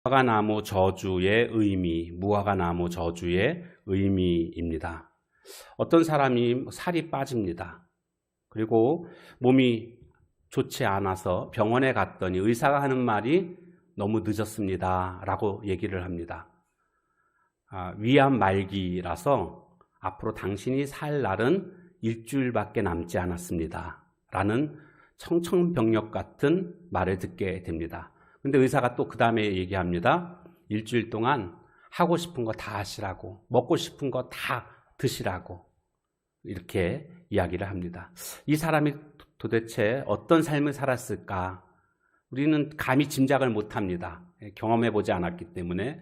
무화과나무 저주의 의미입니다. 어떤 사람이 살이 빠집니다. 그리고 몸이 좋지 않아서 병원에 갔더니 의사가 하는 말이 너무 늦었습니다 라고 얘기를 합니다. 위암 말기라서 앞으로 당신이 살 날은 일주일밖에 남지 않았습니다 라는 청천벽력 같은 말을 듣게 됩니다. 근데 의사가 또 그 다음에 얘기합니다. 일주일 동안 하고 싶은 거 다 하시라고, 먹고 싶은 거 다 드시라고 이렇게 이야기를 합니다. 이 사람이 도대체 어떤 삶을 살았을까? 우리는 감히 짐작을 못합니다. 경험해보지 않았기 때문에.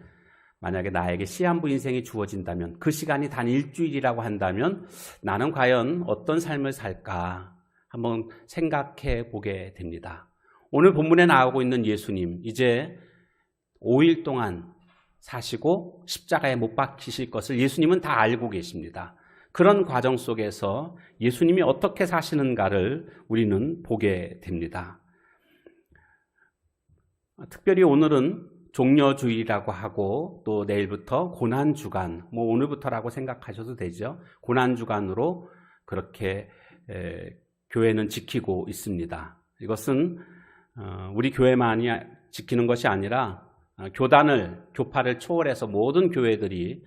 만약에 나에게 시한부 인생이 주어진다면, 그 시간이 단 일주일이라고 한다면 나는 과연 어떤 삶을 살까 한번 생각해 보게 됩니다. 오늘 본문에 나오고 있는 예수님, 이제 5일 동안 사시고 십자가에 못 박히실 것을 예수님은 다 알고 계십니다. 그런 과정 속에서 예수님이 어떻게 사시는가를 우리는 보게 됩니다. 특별히 오늘은 종려주일이라고 하고 또 내일부터 고난주간, 오늘부터라고 생각하셔도 되죠. 고난주간으로 그렇게 교회는 지키고 있습니다. 이것은 우리 교회만이 지키는 것이 아니라 교파를 초월해서 모든 교회들이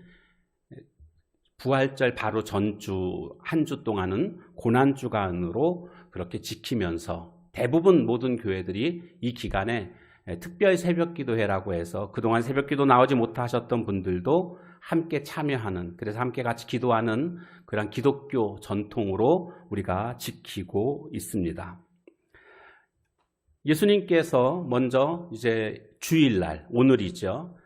부활절 바로 전주 한 주 동안은 고난주간으로 그렇게 지키면서 대부분 모든 교회들이 이 기간에 특별 새벽기도회라고 해서 그동안 새벽기도 나오지 못하셨던 분들도 함께 참여하는, 그래서 함께 같이 기도하는 그런 기독교 전통으로 우리가 지키고 있습니다. 예수님께서 먼저 이제 주일날, 오늘이죠,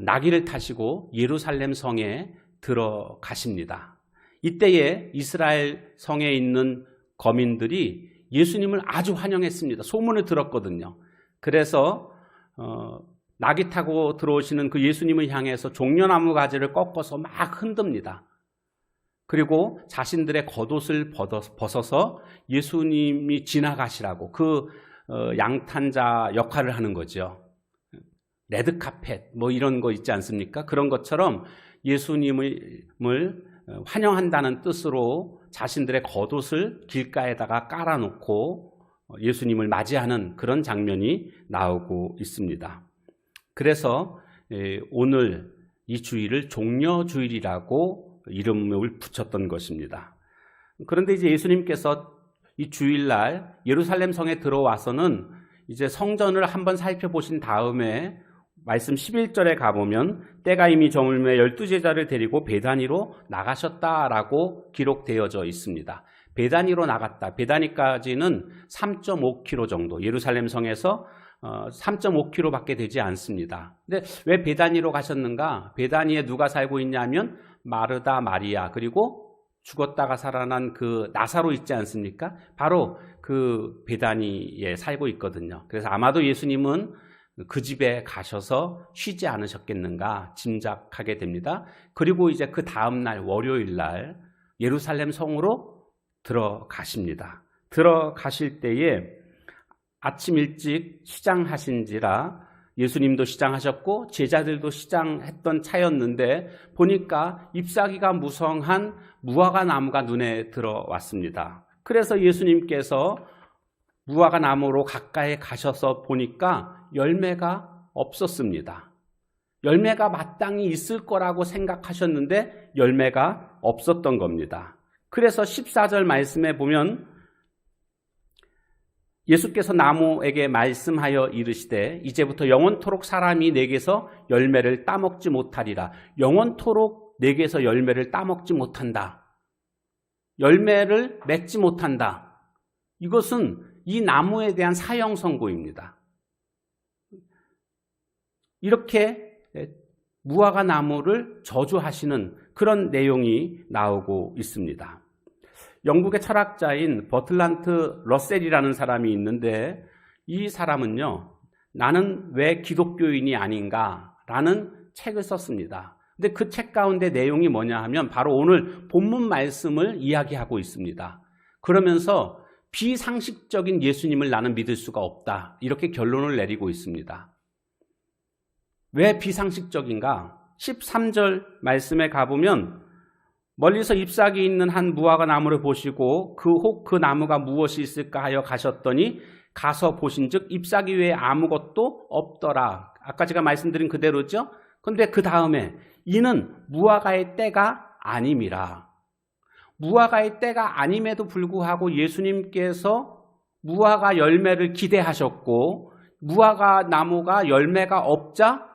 나귀를 타시고 예루살렘 성에 들어가십니다. 이때에 이스라엘 성에 있는 거민들이 예수님을 아주 환영했습니다. 소문을 들었거든요. 그래서 나귀 타고 들어오시는 그 예수님을 향해서 종려나무 가지를 꺾어서 막 흔듭니다. 그리고 자신들의 겉옷을 벗어서 예수님이 지나가시라고 그 양탄자 역할을 하는 거죠. 레드카펫 이런 거 있지 않습니까? 그런 것처럼 예수님을 환영한다는 뜻으로 자신들의 겉옷을 길가에다가 깔아놓고 예수님을 맞이하는 그런 장면이 나오고 있습니다. 그래서 오늘 이 주일을 종려주일이라고 이름을 붙였던 것입니다. 그런데 이제 예수님께서 이 주일날 예루살렘 성에 들어와서는 이제 성전을 한번 살펴보신 다음에 말씀 11절에 가보면 때가 이미 저물매 12제자를 데리고 베다니로 나가셨다라고 기록되어져 있습니다. 베다니로 나갔다. 베다니까지는 3.5km 정도, 예루살렘 성에서 3.5km밖에 되지 않습니다. 근데 왜 베다니로 가셨는가? 베다니에 누가 살고 있냐면 마르다, 마리아, 그리고 죽었다가 살아난 그 나사로 있지 않습니까? 바로 그 베다니에 살고 있거든요. 그래서 아마도 예수님은 그 집에 가셔서 쉬지 않으셨겠는가 짐작하게 됩니다. 그리고 이제 그 다음날 월요일 날 예루살렘 성으로 들어가십니다. 들어가실 때에 아침 일찍 시장하신지라 예수님도 시장하셨고 제자들도 시장했던 차였는데 보니까 잎사귀가 무성한 무화과 나무가 눈에 들어왔습니다. 그래서 예수님께서 무화과 나무로 가까이 가셔서 보니까 열매가 없었습니다. 열매가 마땅히 있을 거라고 생각하셨는데 열매가 없었던 겁니다. 그래서 14절 말씀에 보면 예수께서 나무에게 말씀하여 이르시되 이제부터 영원토록 사람이 내게서 열매를 따먹지 못하리라. 영원토록 내게서 열매를 따먹지 못한다. 열매를 맺지 못한다. 이것은 이 나무에 대한 사형 선고입니다. 이렇게 무화과 나무를 저주하시는 그런 내용이 나오고 있습니다. 영국의 철학자인 버틀란트 러셀이라는 사람이 있는데 이 사람은요, 나는 왜 기독교인이 아닌가라는 책을 썼습니다. 근데 그 책 가운데 내용이 뭐냐 하면 바로 오늘 본문 말씀을 이야기하고 있습니다. 그러면서 비상식적인 예수님을 나는 믿을 수가 없다, 이렇게 결론을 내리고 있습니다. 왜 비상식적인가? 13절 말씀에 가보면 멀리서 잎사귀 있는 한 무화과 나무를 보시고 그 나무가 무엇이 있을까 하여 가셨더니 가서 보신즉 잎사귀 외에 아무것도 없더라. 아까 제가 말씀드린 그대로죠. 그런데 그 다음에 이는 무화과의 때가 아님이라. 무화과의 때가 아님에도 불구하고 예수님께서 무화과 열매를 기대하셨고 무화과 나무가 열매가 없자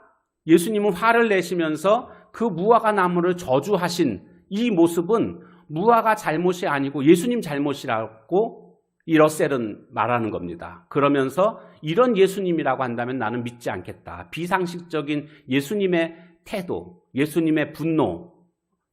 예수님은 화를 내시면서 그 무화과 나무를 저주하신 이 모습은 무화과 잘못이 아니고 예수님 잘못이라고 이 러셀은 말하는 겁니다. 그러면서 이런 예수님이라고 한다면 나는 믿지 않겠다. 비상식적인 예수님의 태도, 예수님의 분노,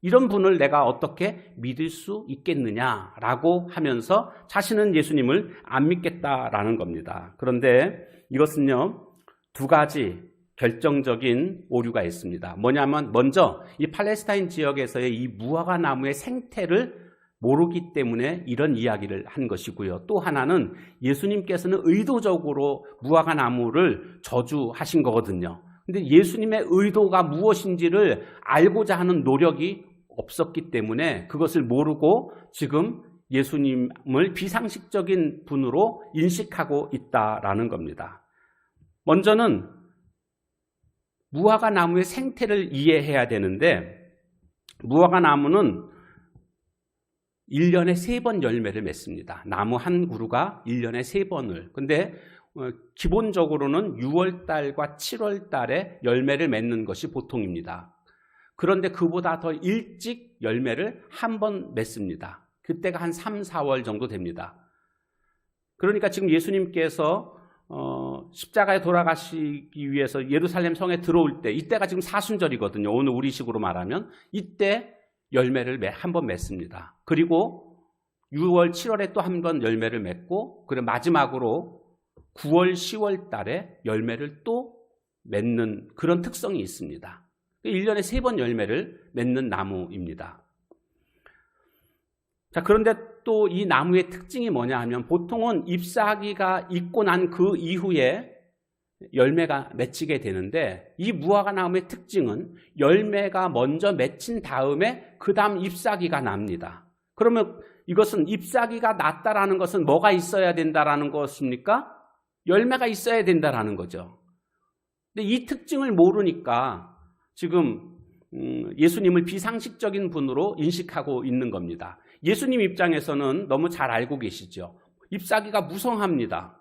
이런 분을 내가 어떻게 믿을 수 있겠느냐라고 하면서 자신은 예수님을 안 믿겠다라는 겁니다. 그런데 이것은요, 두 가지 결정적인 오류가 있습니다. 뭐냐면 먼저 이 팔레스타인 지역에서의 이 무화과 나무의 생태를 모르기 때문에 이런 이야기를 한 것이고요. 또 하나는 예수님께서는 의도적으로 무화과 나무를 저주하신 거거든요. 근데 예수님의 의도가 무엇인지를 알고자 하는 노력이 없었기 때문에 그것을 모르고 지금 예수님을 비상식적인 분으로 인식하고 있다라는 겁니다. 먼저는 무화과 나무의 생태를 이해해야 되는데 무화과 나무는 1년에 3번 열매를 맺습니다. 나무 한 그루가 1년에 3번을. 근데 기본적으로는 6월달과 7월달에 열매를 맺는 것이 보통입니다. 그런데 그보다 더 일찍 열매를 한 번 맺습니다. 그때가 한 3, 4월 정도 됩니다. 그러니까 지금 예수님께서 십자가에 돌아가시기 위해서 예루살렘 성에 들어올 때 이때가 지금 사순절이거든요. 오늘 우리식으로 말하면 이때 열매를 한 번 맺습니다. 그리고 6월, 7월에 또 한 번 열매를 맺고 그리고 마지막으로 9월, 10월 달에 열매를 또 맺는 그런 특성이 있습니다. 1년에 3번 열매를 맺는 나무입니다. 자, 그런데 또 이 나무의 특징이 뭐냐 하면 보통은 잎사귀가 있고 난 그 이후에 열매가 맺히게 되는데 이 무화과 나무의 특징은 열매가 먼저 맺힌 다음에 그 다음 잎사귀가 납니다. 그러면 이것은 잎사귀가 났다라는 것은 뭐가 있어야 된다라는 것입니까? 열매가 있어야 된다라는 거죠. 근데 이 특징을 모르니까 지금 예수님을 비상식적인 분으로 인식하고 있는 겁니다. 예수님 입장에서는 너무 잘 알고 계시죠. 잎사귀가 무성합니다.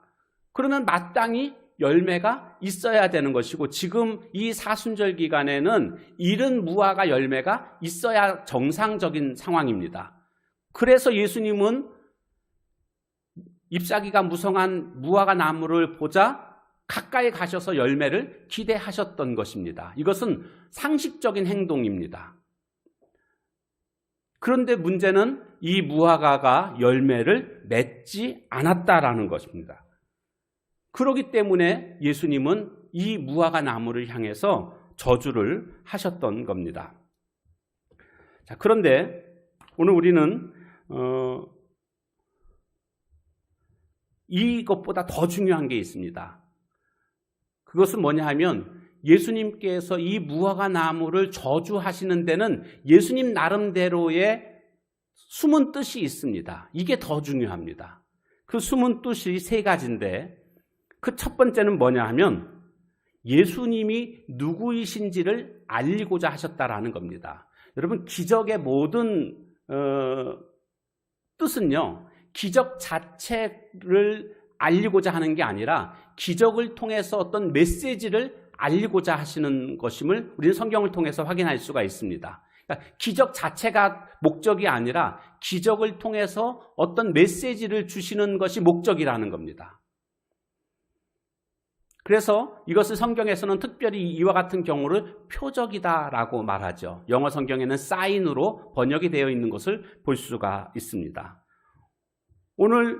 그러면 마땅히 열매가 있어야 되는 것이고 지금 이 사순절 기간에는 이른 무화과 열매가 있어야 정상적인 상황입니다. 그래서 예수님은 잎사귀가 무성한 무화과 나무를 보자 가까이 가셔서 열매를 기대하셨던 것입니다. 이것은 상식적인 행동입니다. 그런데 문제는 이 무화과가 열매를 맺지 않았다라는 것입니다. 그렇기 때문에 예수님은 이 무화과 나무를 향해서 저주를 하셨던 겁니다. 자, 그런데 오늘 우리는 이것보다 더 중요한 게 있습니다. 그것은 뭐냐 하면 예수님께서 이 무화과 나무를 저주하시는 데는 예수님 나름대로의 숨은 뜻이 있습니다. 이게 더 중요합니다. 그 숨은 뜻이 3가지인데 그 첫 번째는 뭐냐 하면 예수님이 누구이신지를 알리고자 하셨다라는 겁니다. 여러분, 기적의 모든 뜻은요, 기적 자체를 알리고자 하는 게 아니라 기적을 통해서 어떤 메시지를 알리고자 하시는 것임을 우리는 성경을 통해서 확인할 수가 있습니다. 그러니까 기적 자체가 목적이 아니라 기적을 통해서 어떤 메시지를 주시는 것이 목적이라는 겁니다. 그래서 이것을 성경에서는 특별히 이와 같은 경우를 표적이다라고 말하죠. 영어 성경에는 사인으로 번역이 되어 있는 것을 볼 수가 있습니다. 오늘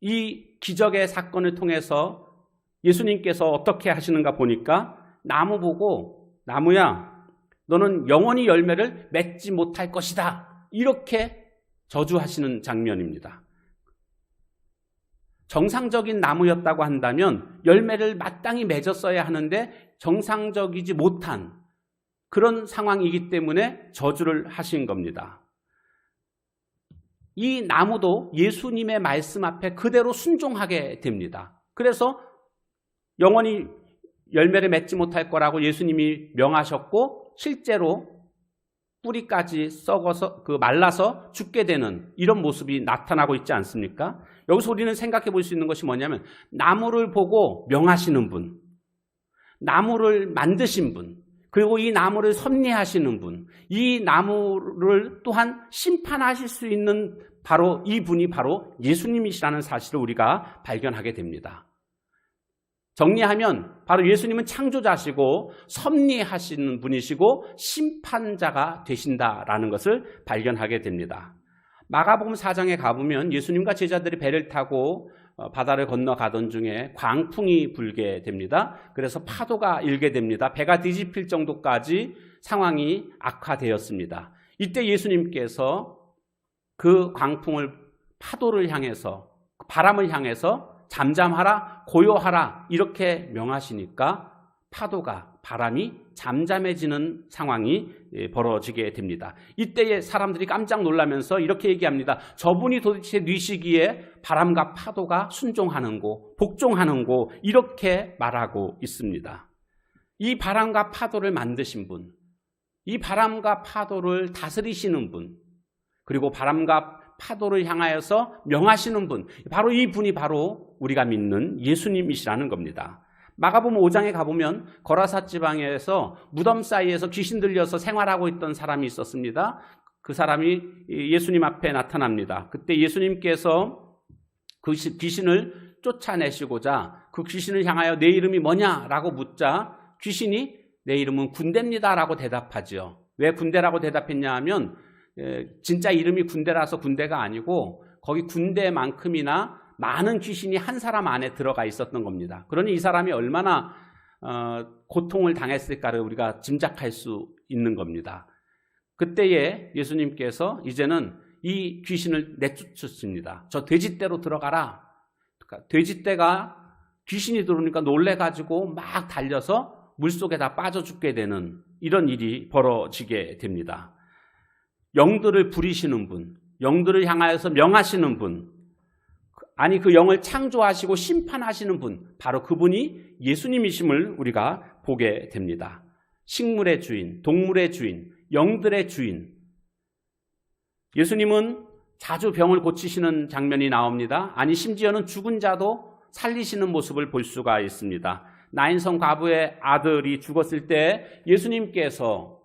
이 기적의 사건을 통해서 예수님께서 어떻게 하시는가 보니까 나무 보고 나무야 너는 영원히 열매를 맺지 못할 것이다 이렇게 저주하시는 장면입니다. 정상적인 나무였다고 한다면 열매를 마땅히 맺었어야 하는데 정상적이지 못한 그런 상황이기 때문에 저주를 하신 겁니다. 이 나무도 예수님의 말씀 앞에 그대로 순종하게 됩니다. 그래서 영원히 열매를 맺지 못할 거라고 예수님이 명하셨고 실제로 뿌리까지 썩어서 말라서 죽게 되는 이런 모습이 나타나고 있지 않습니까? 여기서 우리는 생각해 볼 수 있는 것이 뭐냐면 나무를 보고 명하시는 분, 나무를 만드신 분, 그리고 이 나무를 섭리하시는 분, 이 나무를 또한 심판하실 수 있는 바로 이 분이 바로 예수님이시라는 사실을 우리가 발견하게 됩니다. 정리하면 바로 예수님은 창조자시고 섭리하시는 분이시고 심판자가 되신다라는 것을 발견하게 됩니다. 마가복음 4장에 가보면 예수님과 제자들이 배를 타고 바다를 건너가던 중에 광풍이 불게 됩니다. 그래서 파도가 일게 됩니다. 배가 뒤집힐 정도까지 상황이 악화되었습니다. 이때 예수님께서 그 광풍을 파도를 향해서 바람을 향해서 잠잠하라 고요하라 이렇게 명하시니까 파도가 바람이 잠잠해지는 상황이 벌어지게 됩니다. 이때에 사람들이 깜짝 놀라면서 이렇게 얘기합니다. 저분이 도대체 뉘시기에 바람과 파도가 순종하는고 복종하는고 이렇게 말하고 있습니다. 이 바람과 파도를 만드신 분, 이 바람과 파도를 다스리시는 분, 그리고 바람과 파도를 향하여서 명하시는 분, 바로 이 분이 바로 우리가 믿는 예수님이시라는 겁니다. 마가복음 5장에 가보면 거라사 지방에서 무덤 사이에서 귀신 들려서 생활하고 있던 사람이 있었습니다. 그 사람이 예수님 앞에 나타납니다. 그때 예수님께서 그 귀신을 쫓아내시고자 그 귀신을 향하여 내 이름이 뭐냐라고 묻자 귀신이 내 이름은 군대입니다라고 대답하죠. 왜 군대라고 대답했냐 하면 진짜 이름이 군대라서 군대가 아니고 거기 군대만큼이나 많은 귀신이 한 사람 안에 들어가 있었던 겁니다. 그러니 이 사람이 얼마나 고통을 당했을까를 우리가 짐작할 수 있는 겁니다. 그때에 예수님께서 이제는 이 귀신을 내쫓으십니다. 저 돼지떼로 들어가라. 그러니까 돼지떼가 귀신이 들어오니까 놀래가지고 막 달려서 물속에 다 빠져 죽게 되는 이런 일이 벌어지게 됩니다. 영들을 부리시는 분, 영들을 향하여서 명하시는 분, 아니 그 영을 창조하시고 심판하시는 분, 바로 그분이 예수님이심을 우리가 보게 됩니다. 식물의 주인, 동물의 주인, 영들의 주인. 예수님은 자주 병을 고치시는 장면이 나옵니다. 아니 심지어는 죽은 자도 살리시는 모습을 볼 수가 있습니다. 나인성 과부의 아들이 죽었을 때 예수님께서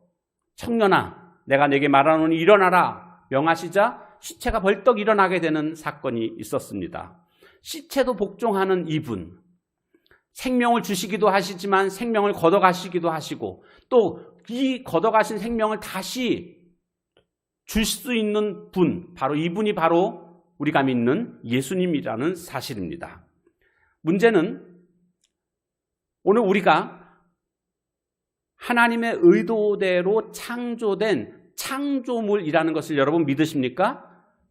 청년아 내가 내게 말하노니 일어나라 명하시자 시체가 벌떡 일어나게 되는 사건이 있었습니다. 시체도 복종하는 이분, 생명을 주시기도 하시지만 생명을 걷어가시기도 하시고 또 이 걷어가신 생명을 다시 줄 수 있는 분, 바로 이분이 바로 우리가 믿는 예수님이라는 사실입니다. 문제는 오늘 우리가 하나님의 의도대로 창조된 창조물이라는 것을 여러분 믿으십니까?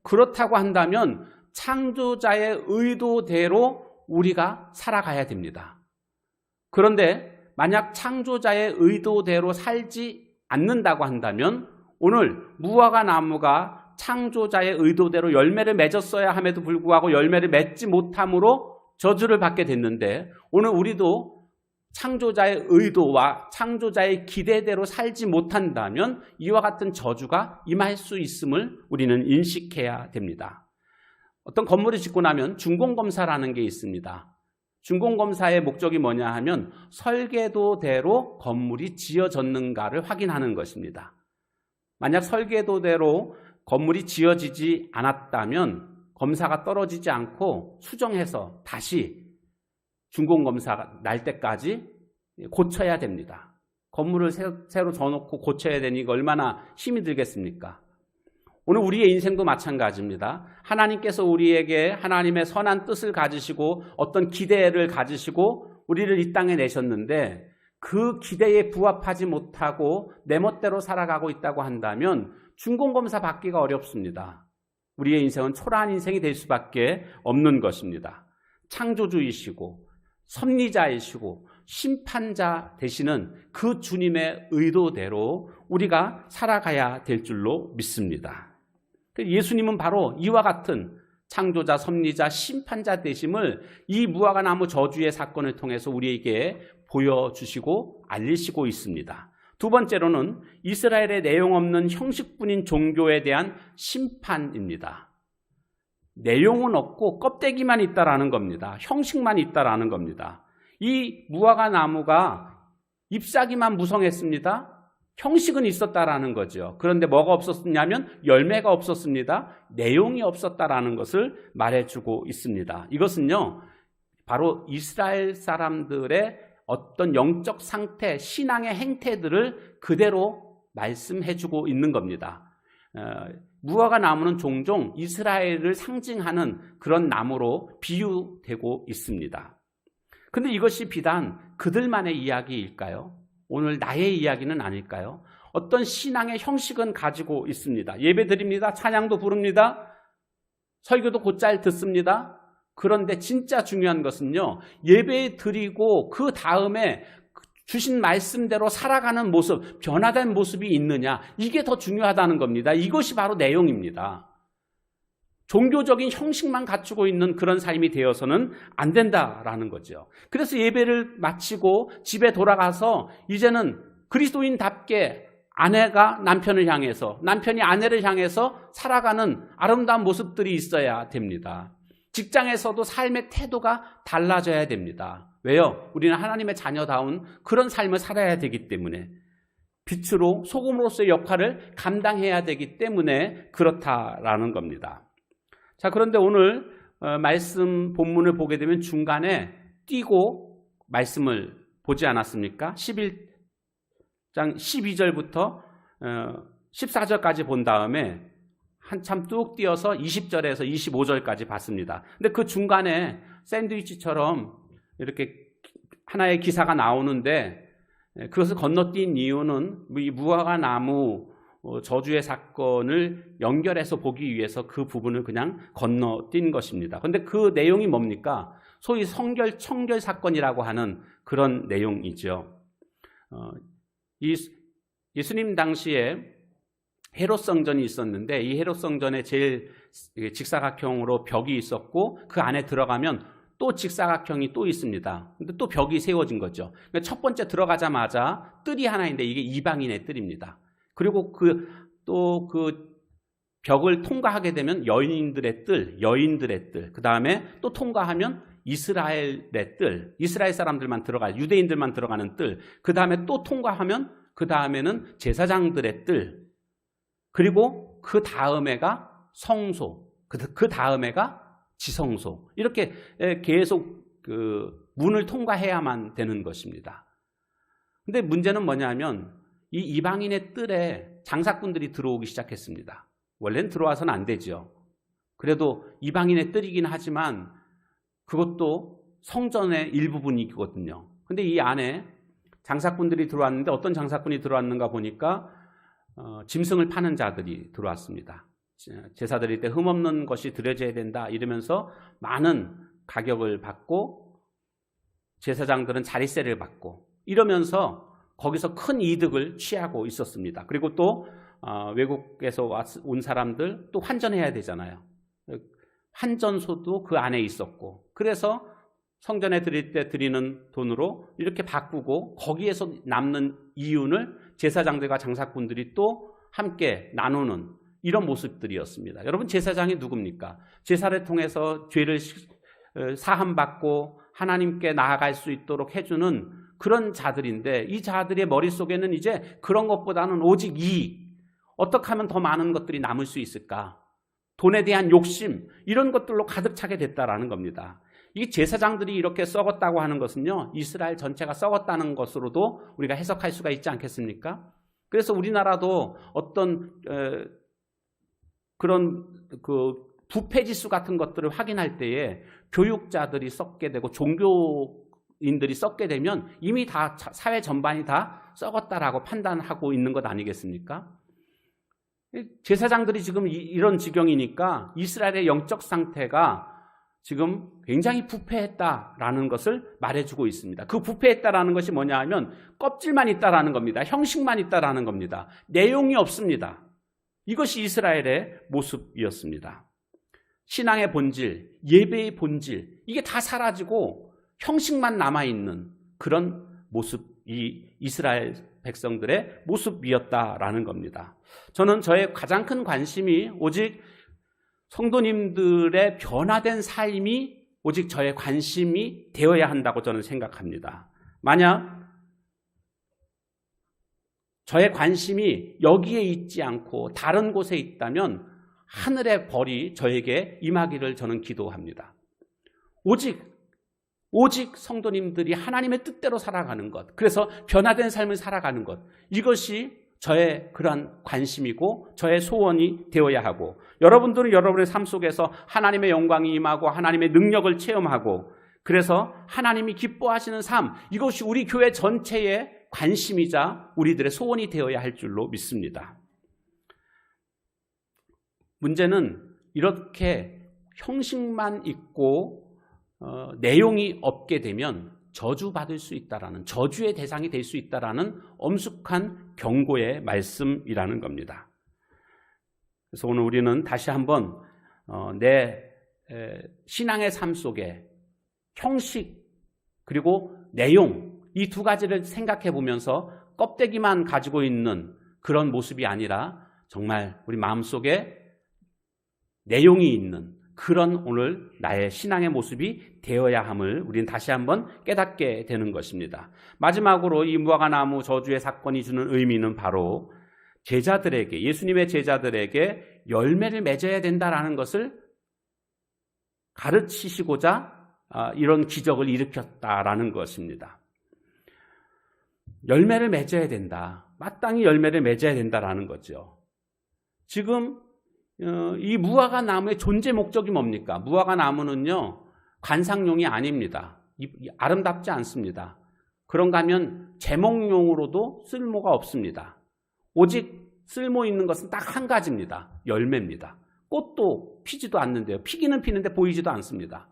그렇다고 한다면 창조자의 의도대로 우리가 살아가야 됩니다. 그런데 만약 창조자의 의도대로 살지 않는다고 한다면 오늘 무화과 나무가 창조자의 의도대로 열매를 맺었어야 함에도 불구하고 열매를 맺지 못함으로 저주를 받게 됐는데 오늘 우리도 창조자의 의도와 창조자의 기대대로 살지 못한다면 이와 같은 저주가 임할 수 있음을 우리는 인식해야 됩니다. 어떤 건물을 짓고 나면 준공검사라는 게 있습니다. 준공검사의 목적이 뭐냐 하면 설계도대로 건물이 지어졌는가를 확인하는 것입니다. 만약 설계도대로 건물이 지어지지 않았다면 검사가 떨어지지 않고 수정해서 다시 준공검사가 날 때까지 고쳐야 됩니다. 건물을 새로 져놓고 고쳐야 되니 이거 얼마나 힘이 들겠습니까? 오늘 우리의 인생도 마찬가지입니다. 하나님께서 우리에게 하나님의 선한 뜻을 가지시고 어떤 기대를 가지시고 우리를 이 땅에 내셨는데 그 기대에 부합하지 못하고 내 멋대로 살아가고 있다고 한다면 준공검사 받기가 어렵습니다. 우리의 인생은 초라한 인생이 될 수밖에 없는 것입니다. 창조주이시고 섭리자이시고 심판자 되시는 그 주님의 의도대로 우리가 살아가야 될 줄로 믿습니다. 예수님은 바로 이와 같은 창조자, 섭리자, 심판자 되심을 이 무화과 나무 저주의 사건을 통해서 우리에게 보여주시고 알리시고 있습니다. 두 번째로는 이스라엘의 내용 없는 형식뿐인 종교에 대한 심판입니다. 내용은 없고 껍데기만 있다라는 겁니다. 형식만 있다라는 겁니다. 이 무화과 나무가 잎사귀만 무성했습니다. 형식은 있었다라는 거죠. 그런데 뭐가 없었냐면 열매가 없었습니다. 내용이 없었다라는 것을 말해주고 있습니다. 이것은요, 바로 이스라엘 사람들의 어떤 영적 상태, 신앙의 행태들을 그대로 말씀해주고 있는 겁니다. 무화과 나무는 종종 이스라엘을 상징하는 그런 나무로 비유되고 있습니다. 그런데 이것이 비단 그들만의 이야기일까요? 오늘 나의 이야기는 아닐까요? 어떤 신앙의 형식은 가지고 있습니다. 예배 드립니다. 찬양도 부릅니다. 설교도 곧잘 듣습니다. 그런데 진짜 중요한 것은요, 예배 드리고 그 다음에 주신 말씀대로 살아가는 모습, 변화된 모습이 있느냐, 이게 더 중요하다는 겁니다. 이것이 바로 내용입니다. 종교적인 형식만 갖추고 있는 그런 삶이 되어서는 안 된다라는 거죠. 그래서 예배를 마치고 집에 돌아가서 이제는 그리스도인답게 아내가 남편을 향해서, 남편이 아내를 향해서 살아가는 아름다운 모습들이 있어야 됩니다. 직장에서도 삶의 태도가 달라져야 됩니다. 왜요? 우리는 하나님의 자녀다운 그런 삶을 살아야 되기 때문에, 빛으로 소금으로서의 역할을 감당해야 되기 때문에 그렇다라는 겁니다. 자, 그런데 오늘 말씀 본문을 보게 되면 중간에 띄고 말씀을 보지 않았습니까? 11장 12절부터 14절까지 본 다음에 한참 뚝 띄어서 20절에서 25절까지 봤습니다. 근데 그 중간에 샌드위치처럼 이렇게 하나의 기사가 나오는데, 그것을 건너뛴 이유는 이 무화과 나무 저주의 사건을 연결해서 보기 위해서 그 부분을 그냥 건너뛴 것입니다. 그런데 그 내용이 뭡니까? 소위 성결, 청결 사건이라고 하는 그런 내용이죠. 예수님 당시에 헤롯 성전이 있었는데, 이 헤롯 성전에 제일 직사각형으로 벽이 있었고, 그 안에 들어가면 또 직사각형이 또 있습니다. 근데 또 벽이 세워진 거죠. 첫 번째 들어가자마자 뜰이 하나 있는데, 이게 이방인의 뜰입니다. 그리고 그 벽을 통과하게 되면 여인들의 뜰, 그 다음에 또 통과하면 이스라엘의 뜰, 이스라엘 사람들만 들어가요. 유대인들만 들어가는 뜰, 그 다음에 또 통과하면 그 다음에는 제사장들의 뜰, 그리고 그 다음에가 성소, 그 다음에가 지성소, 이렇게 계속 그 문을 통과해야만 되는 것입니다. 근데 문제는 뭐냐면 이 이방인의 뜰에 장사꾼들이 들어오기 시작했습니다. 원래는 들어와서는 안 되죠. 그래도 이방인의 뜰이긴 하지만 그것도 성전의 일부분이거든요. 근데 이 안에 장사꾼들이 들어왔는데, 어떤 장사꾼이 들어왔는가 보니까 짐승을 파는 자들이 들어왔습니다. 제사 드릴 때 흠없는 것이 드려져야 된다 이러면서 많은 가격을 받고, 제사장들은 자릿세를 받고, 이러면서 거기서 큰 이득을 취하고 있었습니다. 그리고 또 외국에서 온 사람들 또 환전해야 되잖아요. 환전소도 그 안에 있었고, 그래서 성전에 드릴 때 드리는 돈으로 이렇게 바꾸고, 거기에서 남는 이윤을 제사장들과 장사꾼들이 또 함께 나누는 이런 모습들이었습니다. 여러분, 제사장이 누굽니까? 제사를 통해서 죄를 사함받고 하나님께 나아갈 수 있도록 해주는 그런 자들인데, 이 자들의 머릿속에는 이제 그런 것보다는 오직 이익, 어떻게 하면 더 많은 것들이 남을 수 있을까, 돈에 대한 욕심, 이런 것들로 가득 차게 됐다라는 겁니다. 이 제사장들이 이렇게 썩었다고 하는 것은요, 이스라엘 전체가 썩었다는 것으로도 우리가 해석할 수가 있지 않겠습니까? 그래서 우리나라도 어떤 그런 그 부패지수 같은 것들을 확인할 때에 교육자들이 썩게 되고 종교인들이 썩게 되면 이미 다 사회 전반이 다 썩었다라고 판단하고 있는 것 아니겠습니까? 제사장들이 지금 이런 지경이니까 이스라엘의 영적 상태가 지금 굉장히 부패했다라는 것을 말해주고 있습니다. 그 부패했다라는 것이 뭐냐 하면 껍질만 있다라는 겁니다. 형식만 있다라는 겁니다. 내용이 없습니다. 이것이 이스라엘의 모습이었습니다. 신앙의 본질, 예배의 본질, 이게 다 사라지고 형식만 남아있는 그런 모습이 이스라엘 백성들의 모습이었다라는 겁니다. 저는 저의 가장 큰 관심이 오직 성도님들의 변화된 삶이 오직 저의 관심이 되어야 한다고 저는 생각합니다. 만약 저의 관심이 여기에 있지 않고 다른 곳에 있다면 하늘의 벌이 저에게 임하기를 저는 기도합니다. 오직 성도님들이 하나님의 뜻대로 살아가는 것, 그래서 변화된 삶을 살아가는 것, 이것이 저의 그러한 관심이고 저의 소원이 되어야 하고, 여러분들은 여러분의 삶 속에서 하나님의 영광이 임하고 하나님의 능력을 체험하고, 그래서 하나님이 기뻐하시는 삶, 이것이 우리 교회 전체의 관심이자 우리들의 소원이 되어야 할 줄로 믿습니다. 문제는 이렇게 형식만 있고 내용이 없게 되면 저주받을 수 있다라는, 저주의 대상이 될 수 있다라는 엄숙한 경고의 말씀이라는 겁니다. 그래서 오늘 우리는 다시 한번 내 신앙의 삶 속에 형식 그리고 내용, 이 두 가지를 생각해 보면서 껍데기만 가지고 있는 그런 모습이 아니라 정말 우리 마음속에 내용이 있는 그런 오늘 나의 신앙의 모습이 되어야 함을 우리는 다시 한번 깨닫게 되는 것입니다. 마지막으로 이 무화과나무 저주의 사건이 주는 의미는 바로 제자들에게, 예수님의 제자들에게 열매를 맺어야 된다라는 것을 가르치시고자 이런 기적을 일으켰다라는 것입니다. 열매를 맺어야 된다. 마땅히 열매를 맺어야 된다라는 거죠. 지금 이 무화과 나무의 존재 목적이 뭡니까? 무화과 나무는요, 관상용이 아닙니다. 아름답지 않습니다. 그런가 하면 제목용으로도 쓸모가 없습니다. 오직 쓸모 있는 것은 딱 한 가지입니다. 열매입니다. 꽃도 피지도 않는데요. 피기는 피는데 보이지도 않습니다.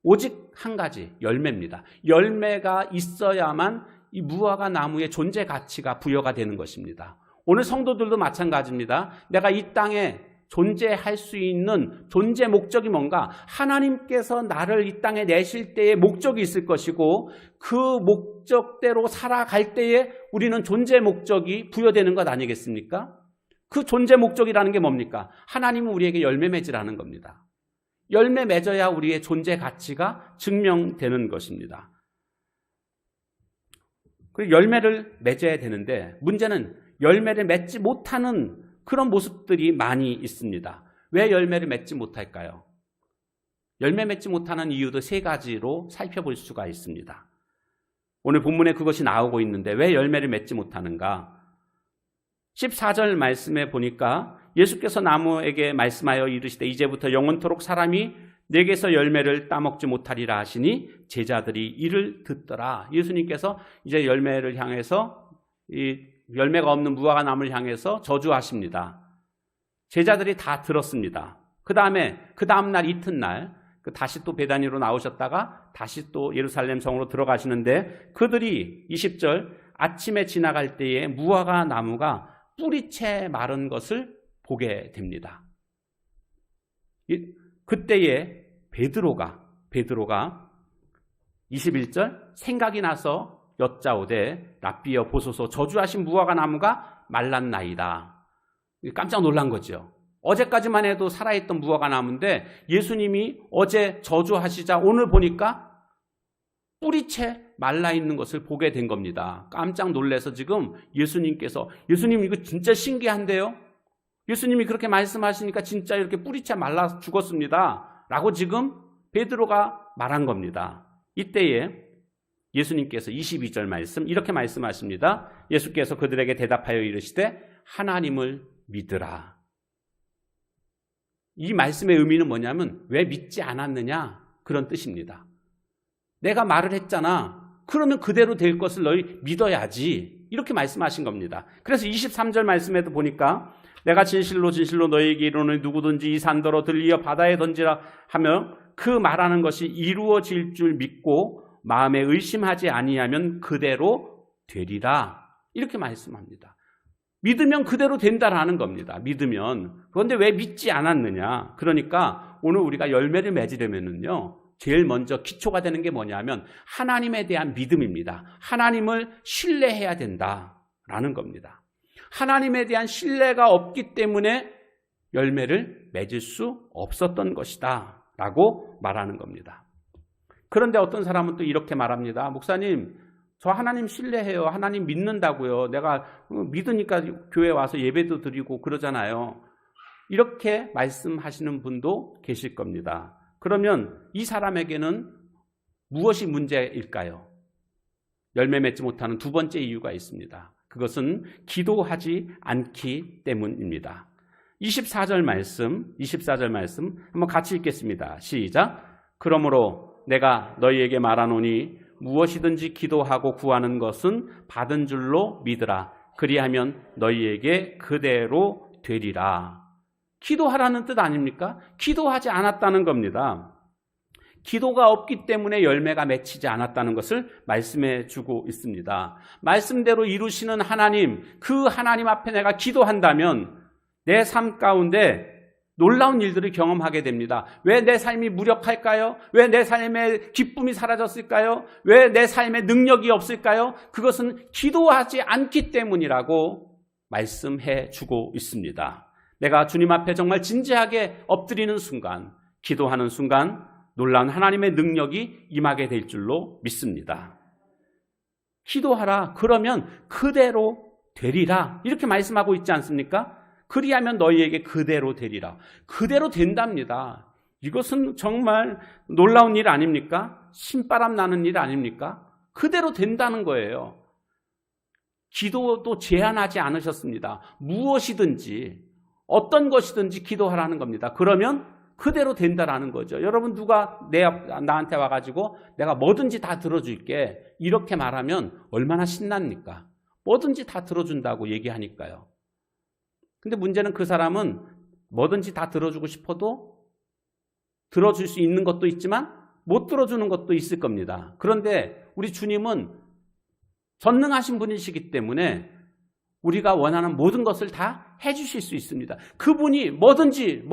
오직 한 가지, 열매입니다. 열매가 있어야만 이 무화과 나무의 존재 가치가 부여가 되는 것입니다. 오늘 성도들도 마찬가지입니다. 내가 이 땅에 존재할 수 있는 존재 목적이 뭔가? 하나님께서 나를 이 땅에 내실 때의 목적이 있을 것이고, 그 목적대로 살아갈 때에 우리는 존재 목적이 부여되는 것 아니겠습니까? 그 존재 목적이라는 게 뭡니까? 하나님은 우리에게 열매 맺으라는 겁니다. 열매 맺어야 우리의 존재 가치가 증명되는 것입니다. 그리고 열매를 맺어야 되는데, 문제는 열매를 맺지 못하는 그런 모습들이 많이 있습니다. 왜 열매를 맺지 못할까요? 열매 맺지 못하는 이유도 세 가지로 살펴볼 수가 있습니다. 오늘 본문에 그것이 나오고 있는데 왜 열매를 맺지 못하는가? 14절 말씀에 보니까 예수께서 나무에게 말씀하여 이르시되 이제부터 영원토록 사람이 내게서 열매를 따먹지 못하리라 하시니 제자들이 이를 듣더라. 예수님께서 이제 열매를 향해서, 이 열매가 없는 무화과 나무를 향해서 저주하십니다. 제자들이 다 들었습니다. 그 다음 날 이튿날 다시 또 베다니로 나오셨다가 다시 또 예루살렘 성으로 들어가시는데, 그들이 20절 아침에 지나갈 때에 무화과 나무가 뿌리채 마른 것을 보게 됩니다. 그때에 베드로가 21절 생각이 나서 여짜오되 랍비여 보소서 저주하신 무화과 나무가 말랐나이다. 깜짝 놀란 거죠. 어제까지만 해도 살아있던 무화과 나무인데 예수님이 어제 저주하시자 오늘 보니까 뿌리채 말라있는 것을 보게 된 겁니다. 깜짝 놀라서 지금 예수님 이거 진짜 신기한데요? 예수님이 그렇게 말씀하시니까 진짜 이렇게 뿌리채 말라 죽었습니다. 라고 지금 베드로가 말한 겁니다. 이때에 예수님께서 22절 말씀 이렇게 말씀하십니다. 예수께서 그들에게 대답하여 이르시되 하나님을 믿으라. 이 말씀의 의미는 뭐냐면 왜 믿지 않았느냐 그런 뜻입니다. 내가 말을 했잖아. 그러면 그대로 될 것을 너희 믿어야지. 이렇게 말씀하신 겁니다. 그래서 23절 말씀에도 보니까 내가 진실로 진실로 너희에게 이르노니 누구든지 이 산더러 들리어 바다에 던지라 하며 그 말하는 것이 이루어질 줄 믿고 마음에 의심하지 아니하면 그대로 되리라. 이렇게 말씀합니다. 믿으면 그대로 된다라는 겁니다. 믿으면. 그런데 왜 믿지 않았느냐? 그러니까 오늘 우리가 열매를 맺으려면은요, 제일 먼저 기초가 되는 게 뭐냐면 하나님에 대한 믿음입니다. 하나님을 신뢰해야 된다라는 겁니다. 하나님에 대한 신뢰가 없기 때문에 열매를 맺을 수 없었던 것이다 라고 말하는 겁니다. 그런데 어떤 사람은 또 이렇게 말합니다. 목사님, 저 하나님 신뢰해요. 하나님 믿는다고요. 내가 믿으니까 교회 와서 예배도 드리고 그러잖아요. 이렇게 말씀하시는 분도 계실 겁니다. 그러면 이 사람에게는 무엇이 문제일까요? 열매 맺지 못하는 두 번째 이유가 있습니다. 그것은 기도하지 않기 때문입니다. 24절 말씀 한번 같이 읽겠습니다. 시작. 그러므로 내가 너희에게 말하노니 무엇이든지 기도하고 구하는 것은 받은 줄로 믿으라. 그리하면 너희에게 그대로 되리라. 기도하라는 뜻 아닙니까? 기도하지 않았다는 겁니다. 기도가 없기 때문에 열매가 맺히지 않았다는 것을 말씀해 주고 있습니다. 말씀대로 이루시는 하나님, 그 하나님 앞에 내가 기도한다면 내 삶 가운데 놀라운 일들을 경험하게 됩니다. 왜 내 삶이 무력할까요? 왜 내 삶의 기쁨이 사라졌을까요? 왜 내 삶의 능력이 없을까요? 그것은 기도하지 않기 때문이라고 말씀해 주고 있습니다. 내가 주님 앞에 정말 진지하게 엎드리는 순간, 기도하는 순간 놀라운 하나님의 능력이 임하게 될 줄로 믿습니다. 기도하라. 그러면 그대로 되리라. 이렇게 말씀하고 있지 않습니까? 그리하면 너희에게 그대로 되리라. 그대로 된답니다. 이것은 정말 놀라운 일 아닙니까? 신바람 나는 일 아닙니까? 그대로 된다는 거예요. 기도도 제한하지 않으셨습니다. 무엇이든지 어떤 것이든지 기도하라는 겁니다. 그러면 그대로 된다라는 거죠. 여러분, 누가 나한테 와가지고 내가 뭐든지 다 들어줄게 이렇게 말하면 얼마나 신납니까? 뭐든지 다 들어준다고 얘기하니까요. 근데 문제는 그 사람은 뭐든지 다 들어주고 싶어도 들어줄 수 있는 것도 있지만 못 들어주는 것도 있을 겁니다. 그런데 우리 주님은 전능하신 분이시기 때문에 우리가 원하는 모든 것을 다 해주실 수 있습니다. 그분이 뭐든지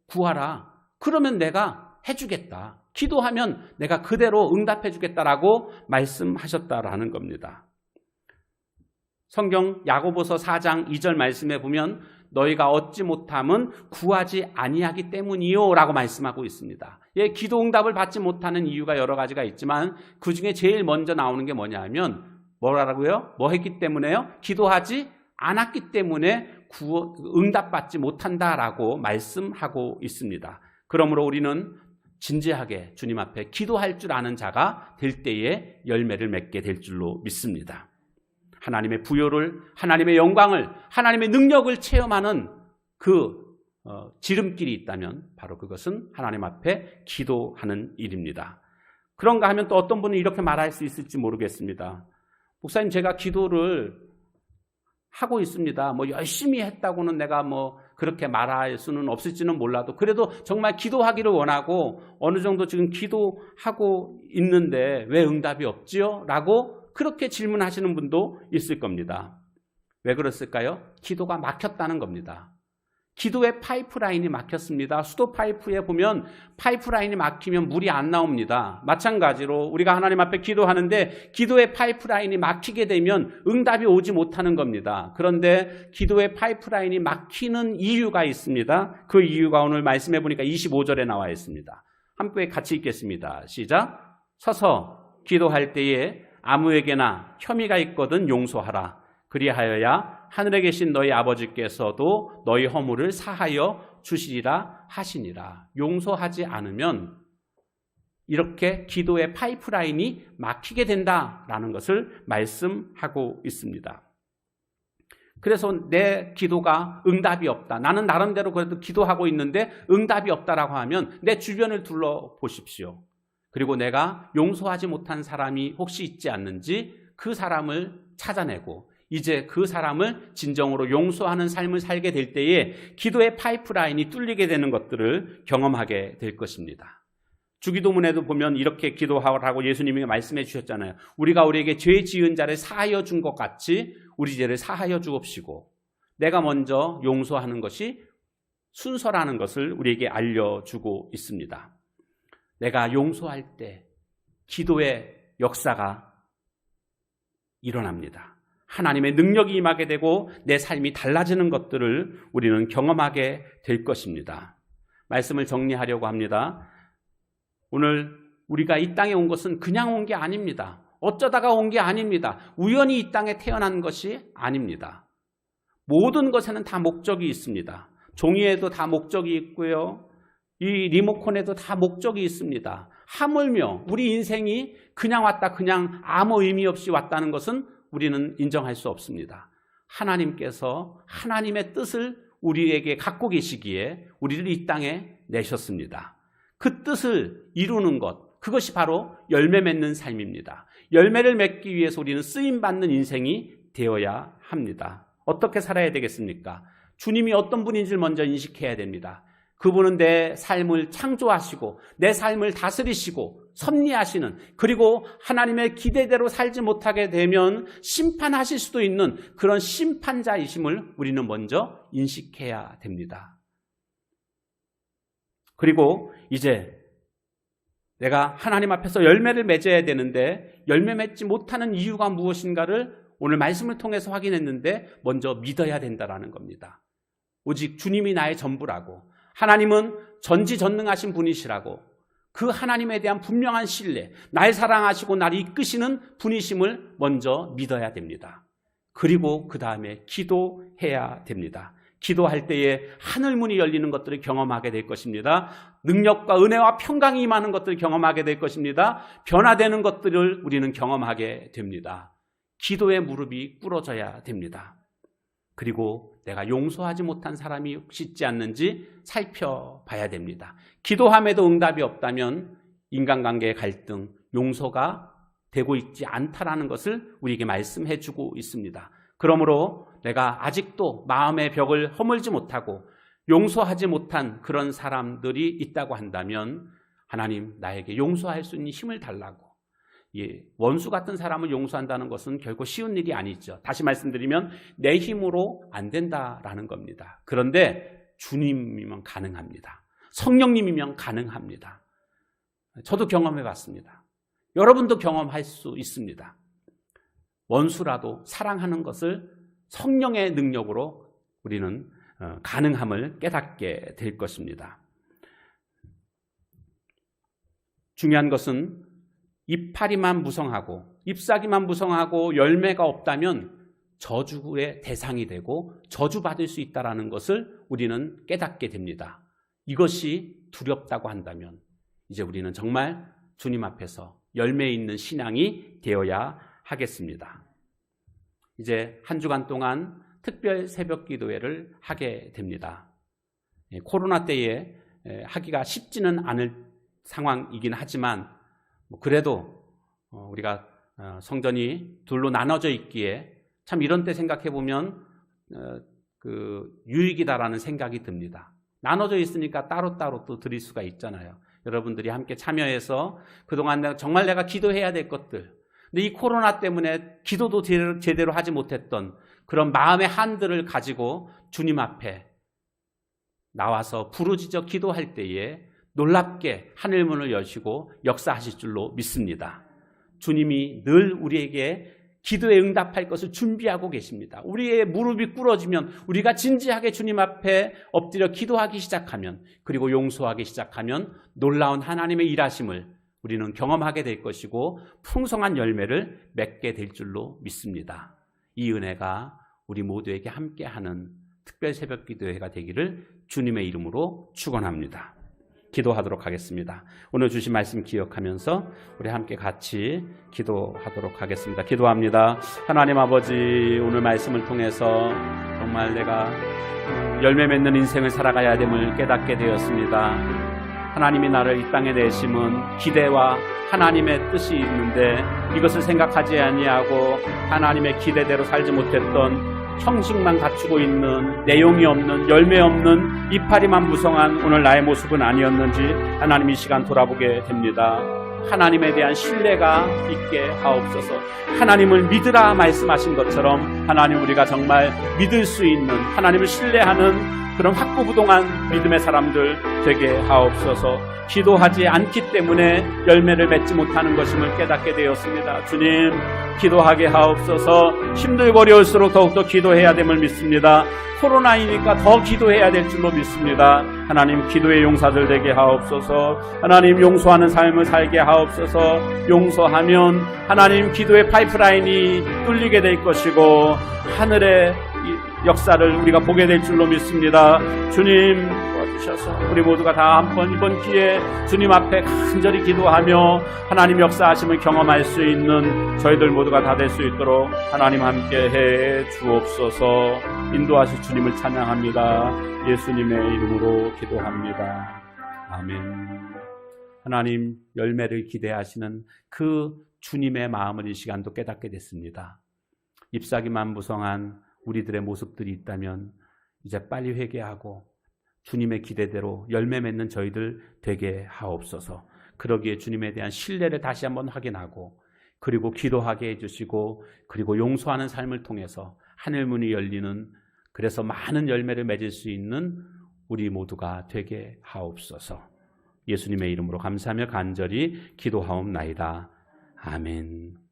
구하라. 그러면 내가 해주겠다. 기도하면 내가 그대로 응답해주겠다라고 말씀하셨다라는 겁니다. 성경 야고보서 4장 2절 말씀에 보면 너희가 얻지 못함은 구하지 아니하기 때문이요 라고 말씀하고 있습니다. 예, 기도 응답을 받지 못하는 이유가 여러 가지가 있지만 그 중에 제일 먼저 나오는 게 뭐냐면 뭐라고요? 뭐 했기 때문에요? 기도하지 않았기 때문에 응답받지 못한다라고 말씀하고 있습니다. 그러므로 우리는 진지하게 주님 앞에 기도할 줄 아는 자가 될 때에 열매를 맺게 될 줄로 믿습니다. 하나님의 부요를, 하나님의 영광을, 하나님의 능력을 체험하는 그 지름길이 있다면 바로 그것은 하나님 앞에 기도하는 일입니다. 그런가 하면 또 어떤 분은 이렇게 말할 수 있을지 모르겠습니다. 목사님, 제가 기도를 하고 있습니다. 뭐 열심히 했다고는 내가 뭐 그렇게 말할 수는 없을지는 몰라도 그래도 정말 기도하기를 원하고 어느 정도 지금 기도하고 있는데 왜 응답이 없지요? 라고 그렇게 질문하시는 분도 있을 겁니다. 왜 그랬을까요? 기도가 막혔다는 겁니다. 기도의 파이프라인이 막혔습니다. 수도 파이프에 보면 파이프라인이 막히면 물이 안 나옵니다. 마찬가지로 우리가 하나님 앞에 기도하는데 기도의 파이프라인이 막히게 되면 응답이 오지 못하는 겁니다. 그런데 기도의 파이프라인이 막히는 이유가 있습니다. 그 이유가 오늘 말씀해 보니까 25절에 나와 있습니다. 함께 같이 읽겠습니다. 시작. 서서 기도할 때에 아무에게나 혐의가 있거든 용서하라. 그리하여야 하늘에 계신 너희 아버지께서도 너희 허물을 사하여 주시리라 하시니라. 용서하지 않으면 이렇게 기도의 파이프라인이 막히게 된다라는 것을 말씀하고 있습니다. 그래서 내 기도가 응답이 없다. 나는 나름대로 그래도 기도하고 있는데 응답이 없다라고 하면 내 주변을 둘러보십시오. 그리고 내가 용서하지 못한 사람이 혹시 있지 않는지 그 사람을 찾아내고 이제 그 사람을 진정으로 용서하는 삶을 살게 될 때에 기도의 파이프라인이 뚫리게 되는 것들을 경험하게 될 것입니다. 주기도문에도 보면 이렇게 기도하라고 예수님이 말씀해 주셨잖아요. 우리가 우리에게 죄 지은 자를 사하여 준 것 같이 우리 죄를 사하여 주옵시고, 내가 먼저 용서하는 것이 순서라는 것을 우리에게 알려주고 있습니다. 내가 용서할 때 기도의 역사가 일어납니다. 하나님의 능력이 임하게 되고 내 삶이 달라지는 것들을 우리는 경험하게 될 것입니다. 말씀을 정리하려고 합니다. 오늘 우리가 이 땅에 온 것은 그냥 온 게 아닙니다. 어쩌다가 온 게 아닙니다. 우연히 이 땅에 태어난 것이 아닙니다. 모든 것에는 다 목적이 있습니다. 종이에도 다 목적이 있고요. 이 리모컨에도 다 목적이 있습니다. 하물며 우리 인생이 그냥 왔다, 그냥 아무 의미 없이 왔다는 것은 우리는 인정할 수 없습니다. 하나님께서 하나님의 뜻을 우리에게 갖고 계시기에 우리를 이 땅에 내셨습니다. 그 뜻을 이루는 것, 그것이 바로 열매 맺는 삶입니다. 열매를 맺기 위해서 우리는 쓰임받는 인생이 되어야 합니다. 어떻게 살아야 되겠습니까? 주님이 어떤 분인지를 먼저 인식해야 됩니다. 그분은 내 삶을 창조하시고 내 삶을 다스리시고 섭리하시는, 그리고 하나님의 기대대로 살지 못하게 되면 심판하실 수도 있는 그런 심판자이심을 우리는 먼저 인식해야 됩니다. 그리고 이제 내가 하나님 앞에서 열매를 맺어야 되는데 열매 맺지 못하는 이유가 무엇인가를 오늘 말씀을 통해서 확인했는데 먼저 믿어야 된다는 겁니다. 오직 주님이 나의 전부라고, 하나님은 전지전능하신 분이시라고, 그 하나님에 대한 분명한 신뢰, 날 사랑하시고 나를 이끄시는 분이심을 먼저 믿어야 됩니다. 그리고 그 다음에 기도해야 됩니다. 기도할 때에 하늘문이 열리는 것들을 경험하게 될 것입니다. 능력과 은혜와 평강이 임하는 것들을 경험하게 될 것입니다. 변화되는 것들을 우리는 경험하게 됩니다. 기도의 무릎이 꿇어져야 됩니다. 그리고 내가 용서하지 못한 사람이 혹시 있지 않는지 살펴봐야 됩니다. 기도함에도 응답이 없다면 인간관계의 갈등, 용서가 되고 있지 않다라는 것을 우리에게 말씀해 주고 있습니다. 그러므로 내가 아직도 마음의 벽을 허물지 못하고 용서하지 못한 그런 사람들이 있다고 한다면 하나님, 나에게 용서할 수 있는 힘을 달라고. 원수 같은 사람을 용서한다는 것은 결코 쉬운 일이 아니죠. 다시 말씀드리면 내 힘으로 안 된다라는 겁니다. 그런데 주님이면 가능합니다. 성령님이면 가능합니다. 저도 경험해 봤습니다. 여러분도 경험할 수 있습니다. 원수라도 사랑하는 것을 성령의 능력으로 우리는 가능함을 깨닫게 될 것입니다. 중요한 것은 이파리만 무성하고 잎사귀만 무성하고 열매가 없다면 저주의 대상이 되고 저주받을 수 있다는 것을 우리는 깨닫게 됩니다. 이것이 두렵다고 한다면 이제 우리는 정말 주님 앞에서 열매 있는 신앙이 되어야 하겠습니다. 이제 한 주간 동안 특별 새벽 기도회를 하게 됩니다. 코로나 때에 하기가 쉽지는 않을 상황이긴 하지만 그래도 우리가 성전이 둘로 나눠져 있기에 참 이런 때 생각해 보면 유익이다라는 생각이 듭니다. 나눠져 있으니까 따로따로 또 드릴 수가 있잖아요. 여러분들이 함께 참여해서 그동안 정말 내가 기도해야 될 것들, 근데 이 코로나 때문에 기도도 제대로 하지 못했던 그런 마음의 한들을 가지고 주님 앞에 나와서 부르짖어 기도할 때에 놀랍게 하늘문을 여시고 역사하실 줄로 믿습니다. 주님이 늘 우리에게 기도에 응답할 것을 준비하고 계십니다. 우리의 무릎이 꿇어지면, 우리가 진지하게 주님 앞에 엎드려 기도하기 시작하면, 그리고 용서하기 시작하면 놀라운 하나님의 일하심을 우리는 경험하게 될 것이고 풍성한 열매를 맺게 될 줄로 믿습니다. 이 은혜가 우리 모두에게 함께하는 특별 새벽 기도회가 되기를 주님의 이름으로 축원합니다. 기도하도록 하겠습니다. 오늘 주신 말씀 기억하면서 우리 함께 같이 기도하도록 하겠습니다. 기도합니다. 하나님 아버지, 오늘 말씀을 통해서 정말 내가 열매 맺는 인생을 살아가야 됨을 깨닫게 되었습니다. 하나님이 나를 이 땅에 내심은 기대와 하나님의 뜻이 있는데 이것을 생각하지 아니하고 하나님의 기대대로 살지 못했던 형식만 갖추고 있는 내용이 없는 열매 없는 이파리만 무성한 오늘 나의 모습은 아니었는지 하나님 이 시간 돌아보게 됩니다. 하나님에 대한 신뢰가 있게 하옵소서. 하나님을 믿으라 말씀하신 것처럼 하나님 우리가 정말 믿을 수 있는 하나님을 신뢰하는 그런 확고부동한 믿음의 사람들 되게 하옵소서. 기도하지 않기 때문에 열매를 맺지 못하는 것임을 깨닫게 되었습니다. 주님 기도하게 하옵소서. 힘들고 어려울수록 더욱더 기도해야 됨을 믿습니다. 코로나이니까 더 기도해야 될 줄로 믿습니다. 하나님 기도의 용사들 되게 하옵소서. 하나님 용서하는 삶을 살게 하옵소서. 용서하면 하나님 기도의 파이프라인이 뚫리게 될 것이고 하늘의 역사를 우리가 보게 될 줄로 믿습니다. 주님 도와주셔서 우리 모두가 다 한번 이번 기회에 주님 앞에 간절히 기도하며 하나님 역사하심을 경험할 수 있는 저희들 모두가 다 될 수 있도록 하나님 함께 해 주옵소서. 인도하실 주님을 찬양합니다. 예수님의 이름으로 기도합니다. 아멘. 하나님 열매를 기대하시는 그 주님의 마음을 이 시간도 깨닫게 됐습니다. 잎사귀만 무성한 우리들의 모습들이 있다면 이제 빨리 회개하고 주님의 기대대로 열매 맺는 저희들 되게 하옵소서. 그러기에 주님에 대한 신뢰를 다시 한번 확인하고 그리고 기도하게 해주시고 그리고 용서하는 삶을 통해서 하늘문이 열리는 그래서 많은 열매를 맺을 수 있는 우리 모두가 되게 하옵소서. 예수님의 이름으로 감사하며 간절히 기도하옵나이다. 아멘.